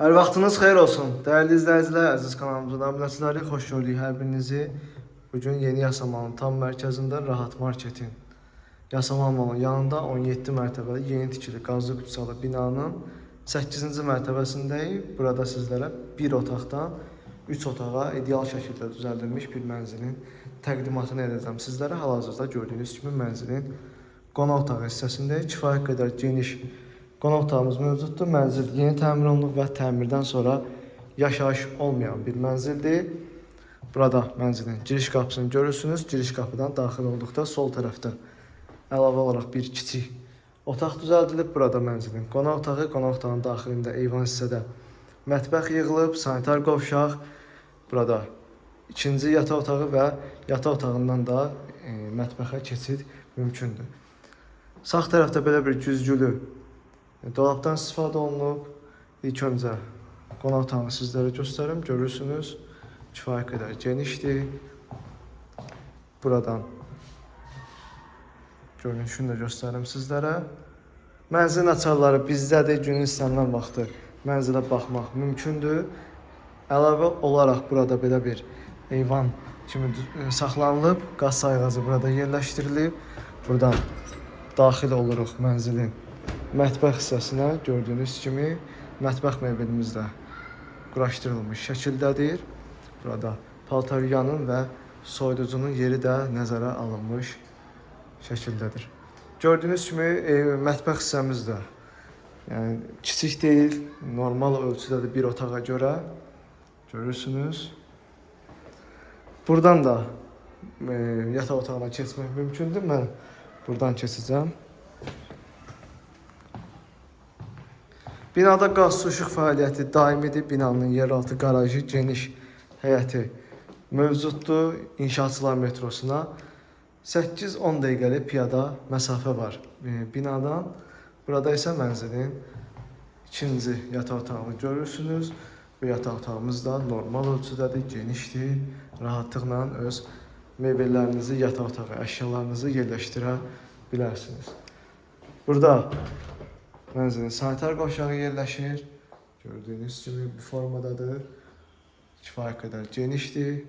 Hər vaxtınız xeyir olsun. Dəyərli izləyicilər, əziz kanalımızın abunəçiləri, xoş gördük hər birinizi. Bugün Yeni Yasamalın tam mərkəzində Rahat Marketin Yasamal malının yanında 17 mərtəbəli yeni tikili qazlı qütsalı binanın 8-ci mərtəbəsindəyik. Burada sizlərə bir otaqdan 3 otağa ideal şəkildə düzəldilmiş bir mənzilin təqdimatını edəcəm. Sizlərə hal-hazırda gördüyünüz kimi mənzilin qonaq otağı hissəsindəyik. Kifayət qədər geniş qonaq otağımız mövcuddur. Mənzil yeni təmir olunub və təmirdən sonra yaşayış olmayan bir mənzildir. Burada mənzilin giriş qapısını görürsünüz. Giriş qapıdan daxil olduqda sol tərəfdə əlavə olaraq bir kiçik otaq düzəldilib. Burada mənzilin qonaq otağı, qonaq otağının daxilində eyvan hissədə mətbəx yığılıb, sanitar qovşaq. Burada ikinci yataq otağı və yataq otağından da mətbəxə keçid mümkündür. Sağ tərəfdə belə bir güzgülü dolabdan istifadə olunub. İlk öncə qonaq otağını sizlərə göstərim. Görürsünüz, kifayət qədər genişdir. Buradan görünüşünü də göstərim sizlərə. Mənzilin açarları bizdədir. Günün istənilən vaxtı mənzilə baxmaq mümkündür. Əlavə olaraq burada belə bir eyvan kimi saxlanılıb. Qaz sayğacı burada yerləşdirilib. Buradan daxil oluruq mənzilin mətbəx hissəsinə. Gördüyünüz kimi mətbəx mebelimiz də quraşdırılmış şəkildədir. Burada paltaryanın və soyuducunun yeri də nəzərə alınmış şəkildədir. Gördüyünüz kimi mətbəx hissəmiz də kiçik deyil, normal ölçüdədir bir otağa görə. Görürsünüz. Buradan da yataq otağına keçmək mümkündür. Mən buradan keçəcəm. Binada qaz, su, işıq fəaliyyəti daimidir. Binanın yeraltı qarajı, geniş həyəti mövcuddur. İnşaatçılar metrosuna 8-10 dəqiqəlik piyada məsafə var binadan. Burada isə mənzilin ikinci yataq otağını görürsünüz. Bu yataq otağımız da normal ölçüdədir, genişdir. Rahatlıqla öz mebellərinizi, yataq otağı əşyalarınızı yerləşdirə bilərsiniz. Burada mənzilin sanitar qovşağı yerləşir. Gördüyünüz kimi bu formadadır. Kifayət qədər genişdir.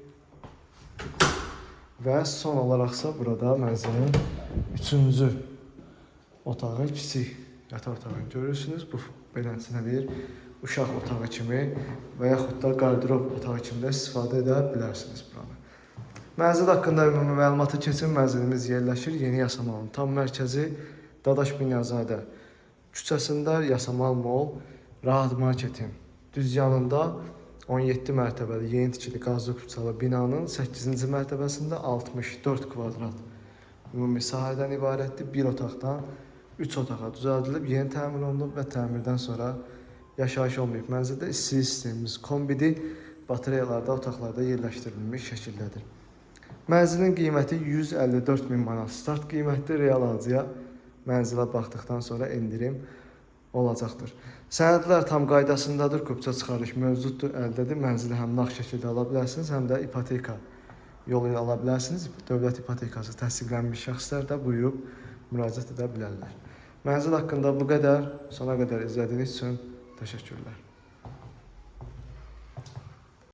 Və son olaraqsa burada mənzilin üçüncü otağı, kiçik yataq otağını görürsünüz. Bu beləsinə bir uşaq otağı kimi və yaxud da qardirob otağı kimi də istifadə edə bilərsiniz buranı. Mənzil haqqında ümumi məlumatı keçin. Mənzilimiz yerləşir Yeni Yasamalın tam mərkəzi Dadaş Binyazadə küçəsində Yasamal Mall Rahat Marketin düz yanında 17 mərtəbəli yeni tikili qazlı qütsalı binanın 8-ci mərtəbəsində 64 kvadrat ümumi sahədən ibarətdir. Bir otaqdan 3 otağa düzəldilib, yeni təmir olunub və təmirdən sonra yaşayış olmayıb. Mənzildə istilik sistemimiz kombidir. Batareyalarda otaqlarda yerləşdirilmiş şəkildədir. Mənzilin qiyməti 154.000 manat start qiymətdir. Real alıcıya mənzilə baxdıqdan sonra endirim olacaqdır. Sənədlər tam qaydasındadır. Kupça çıxarış mövcuddur, əldədir. Mənzili həm nağd şəkildə ala bilərsiniz, həm də ipoteka yolu ilə ala bilərsiniz. Dövlət ipotekası təsdiqlənmiş şəxslər də buyurub müraciət edə bilərlər. Mənzil haqqında bu qədər. Sona qədər izlədiyiniz üçün təşəkkürlər.